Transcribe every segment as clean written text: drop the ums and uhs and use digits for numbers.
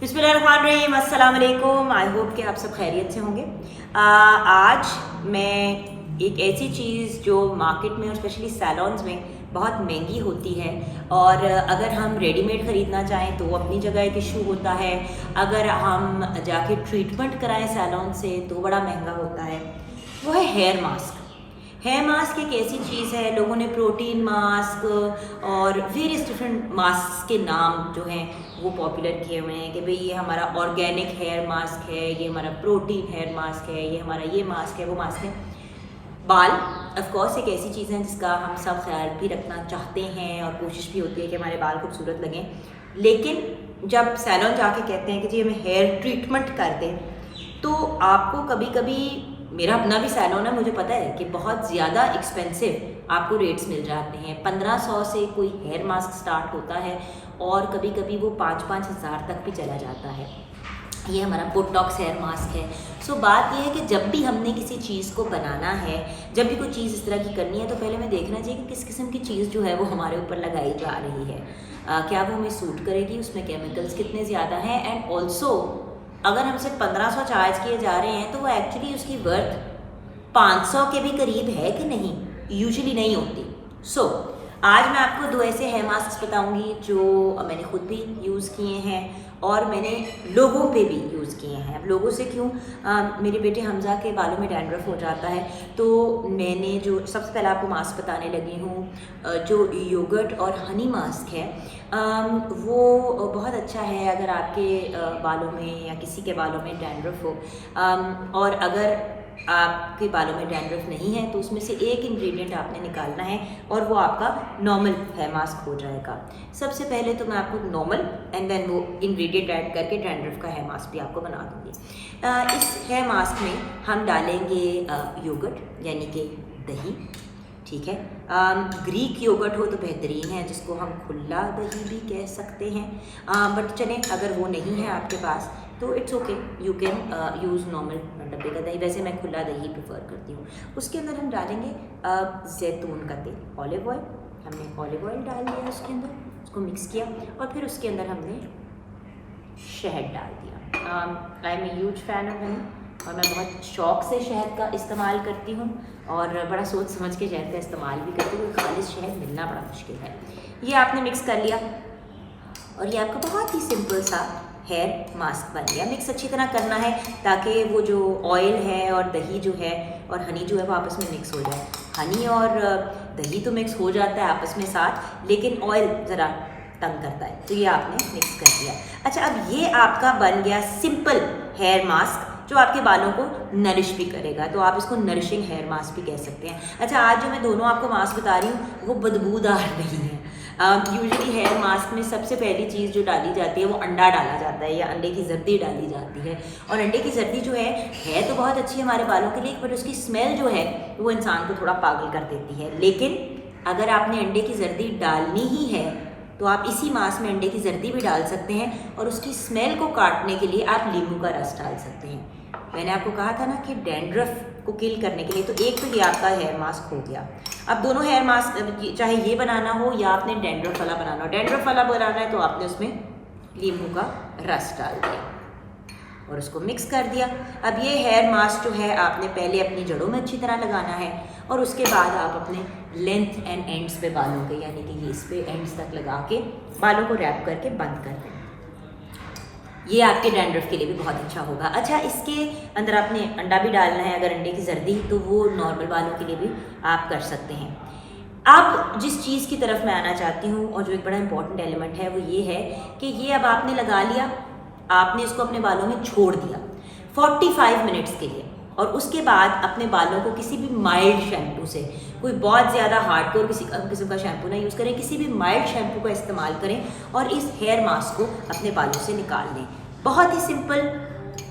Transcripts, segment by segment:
बिस्मिल्लाहिर्रहमानिर्रहीम, अस्सलाम वालेकुम। आई होप कि आप सब खैरियत से होंगे। आज मैं एक ऐसी चीज़ जो मार्केट में और स्पेशली सैलॉन्स में बहुत महंगी होती है और अगर हम रेडीमेड ख़रीदना चाहें तो वो अपनी जगह एक इशू होता है। अगर हम जाके ट्रीटमेंट कराएं सैलॉन से तो बड़ा महंगा होता है। वो है हेयर मास्क। हेयर मास्क एक ऐसी चीज़ है, लोगों ने प्रोटीन मास्क और वेरियस डिफरेंट मास्क के नाम जो हैं वो पॉपुलर किए हुए हैं कि भाई ये हमारा ऑर्गेनिक हेयर मास्क है, ये हमारा प्रोटीन हेयर मास्क है, ये हमारा ये मास्क है, वो मास्क है। बाल ऑफ कोर्स एक ऐसी चीज़ है जिसका हम सब ख्याल भी रखना चाहते हैं और कोशिश भी होती है कि हमारे बाल खूबसूरत लगें, लेकिन जब सैलून जाके कहते हैं कि जी हमें हेयर ट्रीटमेंट कर दें तो आपको कभी कभी, मेरा अपना भी सैलून है, मुझे पता है कि बहुत ज़्यादा एक्सपेंसिव आपको रेट्स मिल जाते हैं। 1500 से कोई हेयर मास्क स्टार्ट होता है और कभी कभी वो 5-5 हज़ार तक भी चला जाता है। ये हमारा बोटॉक्स हेयर मास्क है। सो बात ये है कि जब भी हमने किसी चीज़ को बनाना है, जब भी कोई चीज़ इस तरह की करनी है तो पहले हमें देखना चाहिए कि किस किस्म की चीज़ जो है वो हमारे ऊपर लगाई जा रही है, क्या वो हमें सूट करेगी, उसमें केमिकल्स कितने ज़्यादा हैं, एंड ऑल्सो अगर हमसे 1500 चार्ज किए जा रहे हैं तो वो एक्चुअली उसकी वर्थ 500 के भी करीब है कि नहीं, यूजुअली नहीं होती। सो आज मैं आपको 2 ऐसे हेयर मास्क बताऊंगी जो मैंने खुद भी यूज़ किए हैं और मैंने लोगों पे भी यूज़ किए हैं। अब लोगों से क्यों, मेरे बेटे हमज़ा के बालों में डैंड्रफ हो जाता है तो मैंने जो सबसे पहले आपको मास्क बताने लगी हूँ, जो योगर्ट और हनी मास्क है, वो बहुत अच्छा है अगर आपके बालों में या किसी के बालों में डैंड्रफ हो। और अगर आपके बालों में डैंड्रफ नहीं है तो उसमें से एक इंग्रेडिएंट आपने निकालना है और वो आपका नॉर्मल हेयर मास्क हो जाएगा। सबसे पहले तो मैं आपको नॉर्मल एंड देन वो इंग्रेडिएंट ऐड करके डैंड्रफ का हेयर मास्क भी आपको बना दूँगी। इस हेयर मास्क में हम डालेंगे योगर्ट यानी कि दही, ठीक है। ग्रीक योगर्ट हो तो बेहतरीन है, जिसको हम खुला दही भी कह सकते हैं, बट चलें अगर वो नहीं है आपके पास तो it's okay, you can use normal डब्बे का दही। वैसे मैं खुला दही प्रेफर करती हूँ। उसके अंदर हम डालेंगे जैतून का तेल, ऑलिव ऑयल। हमने ऑलिव ऑयल डाल दिया उसके अंदर, उसको मिक्स किया और फिर उसके अंदर हमने शहद डाल दिया। I am a huge fan of honey और मैं बहुत शौक़ से शहद का इस्तेमाल करती हूँ और बड़ा सोच समझ के शहद का इस्तेमाल भी करती हूँ। खालिश शहद मिलना बड़ा मुश्किल है। ये आपने मिक्स कर लिया और ये आपका बहुत ही सिंपल सा हेयर मास्क बन गया। मिक्स अच्छी तरह करना है ताकि वो जो ऑयल है और दही जो है और हनी जो है वो आपस में मिक्स हो जाए। हनी और दही तो मिक्स हो जाता है आपस में साथ, लेकिन ऑयल ज़रा तंग करता है, तो ये आपने मिक्स कर दिया। अच्छा, अब ये आपका बन गया सिंपल हेयर मास्क जो आपके बालों को नरिश भी करेगा, तो आप इसको नरिशिंग हेयर मास्क भी कह सकते हैं। अच्छा, आज जो मैं दोनों आपको मास्क बता रही हूँ वो बदबूदार नहीं है। यूजुअली हेयर मास्क में सबसे पहली चीज़ जो डाली जाती है वो अंडा डाला जाता है या अंडे की जर्दी डाली जाती है, और अंडे की जर्दी जो है तो बहुत अच्छी है हमारे बालों के लिए, बट उसकी स्मेल जो है वो इंसान को थोड़ा पागल कर देती है। लेकिन अगर आपने अंडे की जर्दी डालनी ही है तो आप इसी मास्क में अंडे की जर्दी भी डाल सकते हैं और उसकी स्मेल को काटने के लिए आप नींबू का रस डाल सकते हैं। मैंने आपको कहा था ना कि डैंड्रफ को किल करने के लिए, तो एक तो ये आपका हेयर मास्क हो गया। अब दोनों हेयर मास्क, चाहे ये बनाना हो या आपने डैंड्रफ वाला बनाना हो, डैंड्रफ वाला बनाना है तो आपने उसमें नींबू का रस डाल दिया और उसको मिक्स कर दिया। अब ये हेयर मास्क जो है आपने पहले अपनी जड़ों में अच्छी तरह लगाना है और उसके बाद आप अपने लेंथ एंड एंड्स पे बालों के, यानी कि इस पे एंड्स तक लगा के बालों को रैप करके बंद कर दें। ये आपके डैंड्रफ के लिए भी बहुत अच्छा होगा। अच्छा, इसके अंदर आपने अंडा भी डालना है, अगर अंडे की जर्दी, तो वो नॉर्मल बालों के लिए भी आप कर सकते हैं। अब जिस चीज़ की तरफ मैं आना चाहती हूँ और जो एक बड़ा इंपॉर्टेंट एलिमेंट है वो ये है कि ये अब आपने लगा लिया, आपने इसको अपने बालों में छोड़ दिया 45 मिनट्स के लिए, और उसके बाद अपने बालों को किसी भी माइल्ड शैम्पू से, कोई बहुत ज़्यादा हार्डकोर किसी किस्म का शैम्पू ना यूज़ करें, किसी भी माइल्ड शैम्पू का इस्तेमाल करें और इस हेयर मास्क को अपने बालों से निकाल लें। बहुत ही सिंपल,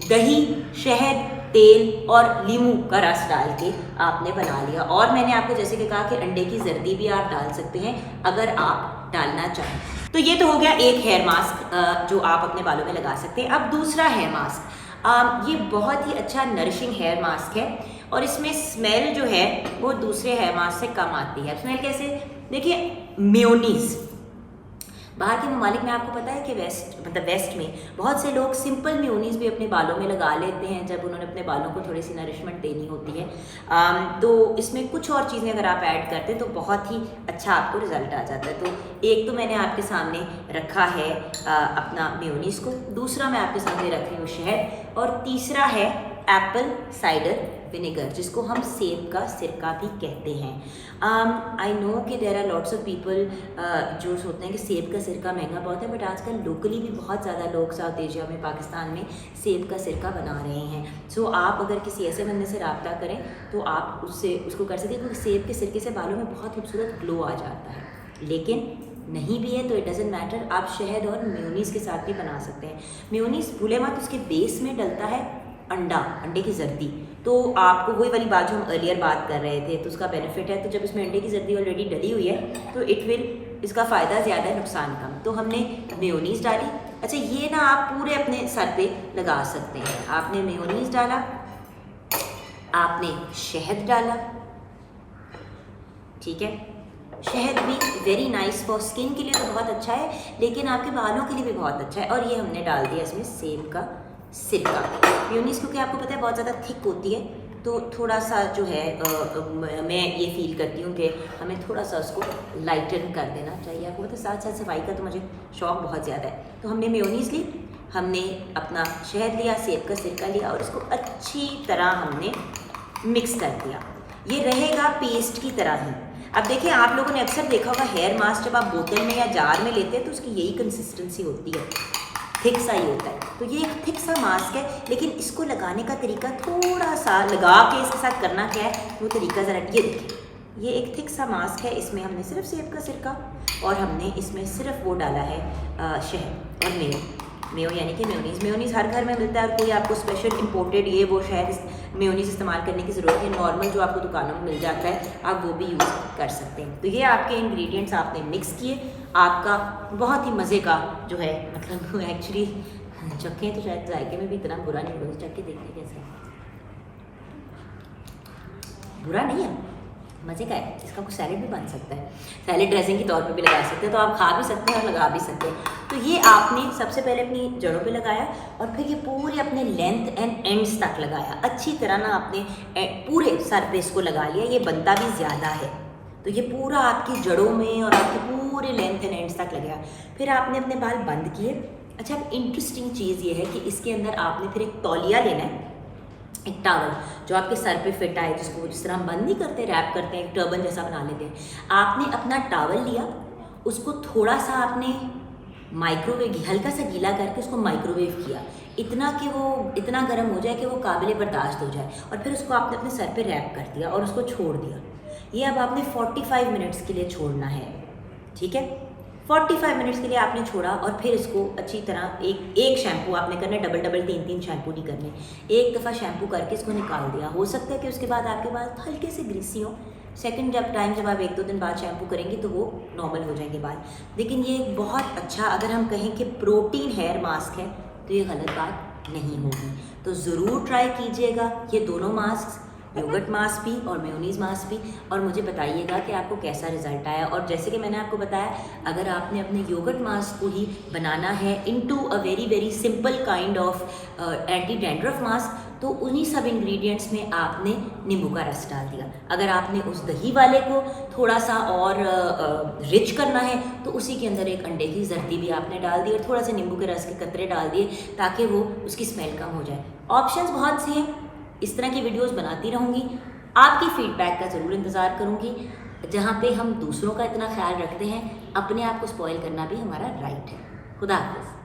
दही, शहद, तेल और नींबू का रस डाल के आपने बना लिया। और मैंने आपको जैसे कि कहा कि अंडे की जर्दी भी आप डाल सकते हैं अगर आप डालना चाहें। तो ये तो हो गया एक हेयर मास्क जो आप अपने बालों में लगा सकते हैं। अब दूसरा हेयर मास्क, ये बहुत ही अच्छा नरिशिंग हेयर मास्क है और इसमें स्मेल जो है वो दूसरे हेयर मास्क से कम आती है। स्मेल कैसे, देखिए, मेयोनीज़, बाहर के ममालिक में आपको पता है कि वेस्ट में बहुत से लोग सिंपल मेयोनीज़ भी अपने बालों में लगा लेते हैं जब उन्होंने अपने बालों को थोड़ी सी नरिशमेंट देनी होती है। तो इसमें कुछ और चीज़ें अगर आप ऐड करते हैं तो बहुत ही अच्छा आपको रिजल्ट आ जाता है। तो एक तो मैंने आपके सामने रखा है अपना मेयोनीज़ को, दूसरा मैं आपके सामने रख रही हूँ शहद, और तीसरा है एप्पल साइडर विनेगर, जिसको हम सेब का सिरका भी कहते हैं। आई नो कि there are lots of people जो सोचते हैं कि सेब का सिरका महंगा बहुत है, बट आजकल लोकली भी बहुत ज़्यादा लोग साउथ एशिया में, पाकिस्तान में सेब का सिरका बना रहे हैं। सो आप अगर किसी ऐसे बंदे से रब्ता करें तो आप उसको कर सकते हैं, क्योंकि सेब के सिरके से बालों में बहुत खूबसूरत ग्लो आ जाता है। लेकिन नहीं भी है तो इट डजेंट मैटर, आप शहद और मेयोनीज़ के साथ भी बना सकते हैं। मेयोनीज़ भूले मत, उसके बेस में डलता है अंडे की जर्दी। तो आपको वही वाली बात जो हम अर्लियर बात कर रहे थे, तो उसका बेनिफिट है। तो जब इसमें अंडे की जर्दी ऑलरेडी डली हुई है तो इट विल, इसका फ़ायदा ज़्यादा है, नुकसान कम। तो हमने मेयोनीज़ डाली। अच्छा, ये ना आप पूरे अपने सर पे लगा सकते हैं। आपने मेयोनीज़ डाला, आपने शहद डाला, ठीक है। शहद भी वेरी नाइस फॉर स्किन के लिए तो बहुत अच्छा है, लेकिन आपके बालों के लिए भी बहुत अच्छा है। और ये हमने डाल दिया इसमें सेब का सिरका। मेयोनीज़ क्योंकि आपको पता है बहुत ज़्यादा थिक होती है, तो थोड़ा सा जो है मैं ये फील करती हूँ कि हमें थोड़ा सा उसको लाइटन कर देना चाहिए। आपको पता है साथ साथ सफाई का तो मुझे शौक़ बहुत ज़्यादा है। तो हमने मेयोनीज़ ली, हमने अपना शहद लिया, सेब का सिरका लिया, और इसको अच्छी तरह हमने मिक्स कर दिया। ये रहेगा पेस्ट की तरह ही। अब देखिए, आप लोगों ने अक्सर देखा होगा हेयर मास्क जब आप बोतल में या जार में लेते हैं तो उसकी यही कंसिस्टेंसी होती है, थिक सा ही होता है। तो ये एक थिक सा मास्क है, लेकिन इसको लगाने का तरीका थोड़ा सा लगा के इसके साथ करना क्या है वो तरीका ज़रा ये देखिए। ये एक थिक सा मास्क है, इसमें हमने सिर्फ सेब का सिरका और हमने इसमें सिर्फ वो डाला है शहद और मेयो यानी कि मेयोनीज़ हर घर में मिलता है, और कोई आपको स्पेशल इंपोर्टेड ये वो शहद मेयोनीज़ इस्तेमाल करने की ज़रूरत है। नॉर्मल जो आपको दुकानों में मिल जाता है आप वो भी यूज़ कर सकते हैं। तो ये आपके इंग्रेडिएंट्स आपने मिक्स किए, आपका बहुत ही मज़े का जो है, मतलब एक्चुअली चखें तो शायद जायके में भी इतना बुरा नहीं होगा, चख के देखते कैसे, बुरा नहीं है, मज़े का है। इसका कुछ सैलेड भी बन सकता है, सैलेड ड्रेसिंग के तौर पे भी लगा सकते हैं। तो आप खा भी सकते हैं और लगा भी सकते हैं। तो ये आपने सबसे पहले अपनी जड़ों पे लगाया, और फिर ये पूरे अपने लेंथ एंड एंड्स तक लगाया। अच्छी तरह ना आपने पूरे सर पे इसको लगा लिया। ये बनता भी ज़्यादा है, तो ये पूरा आपकी जड़ों में और आपके पूरे लेंथ एंड एंड्स तक लगा। फिर आपने अपने बाल बंद किए। अच्छा, अब इंटरेस्टिंग चीज़ ये है कि इसके अंदर आपने फिर एक तौलिया लेना है, एक टॉवल जो आपके सर पे फिट आए, जिसको जिस तरह हम बंद नहीं करते, रैप करते हैं, एक टर्बन जैसा बना लेते हैं। आपने अपना टॉवल लिया, उसको थोड़ा सा आपने माइक्रोवेव, हल्का सा गीला करके उसको माइक्रोवेव किया, इतना कि वो इतना गर्म हो जाए कि वो काबिल बर्दाश्त हो जाए, और फिर उसको आपने अपने सर पे रैप कर दिया और उसको छोड़ दिया। ये अब आपने 45 मिनट्स के लिए छोड़ना है, ठीक है। 45 मिनट्स के लिए आपने छोड़ा, और फिर इसको अच्छी तरह एक शैम्पू आपने करना है, डबल 3 शैम्पू नहीं करने। एक दफ़ा शैम्पू करके इसको निकाल दिया। हो सकता है कि उसके बाद आपके बाल हल्के से ग्रीसी हो। सेकंड जब आप 1-2 दिन बाद शैम्पू करेंगे तो वो नॉर्मल हो जाएंगे बाल। लेकिन ये बहुत अच्छा, अगर हम कहें कि प्रोटीन हेयर मास्क है तो ये गलत बात नहीं होगी। तो ज़रूर ट्राई कीजिएगा ये दोनों मास्क, योगर्ट मास्क भी और मेयोनीज़ मास्क भी, और मुझे बताइएगा कि आपको कैसा रिज़ल्ट आया। और जैसे कि मैंने आपको बताया, अगर आपने अपने योगर्ट मास्क को ही बनाना है into a very simple kind of anti dandruff mask, तो उन्हीं सब इंग्रेडिएंट्स में आपने नींबू का रस डाल दिया। अगर आपने उस दही वाले को थोड़ा सा और रिच करना है तो उसी के अंदर एक अंडे की जर्दी भी आपने डाल दी और थोड़ा सा नींबू के रस के कतरे डाल दिए, ताकि वो उसकी स्मेल कम हो जाए। ऑप्शंस बहुत से हैं, इस तरह की वीडियोस बनाती रहूँगी। आपकी फीडबैक का ज़रूर इंतज़ार करूँगी। जहाँ पे हम दूसरों का इतना ख्याल रखते हैं, अपने आप को स्पॉइल करना भी हमारा राइट है। खुदा हाफ़िज़।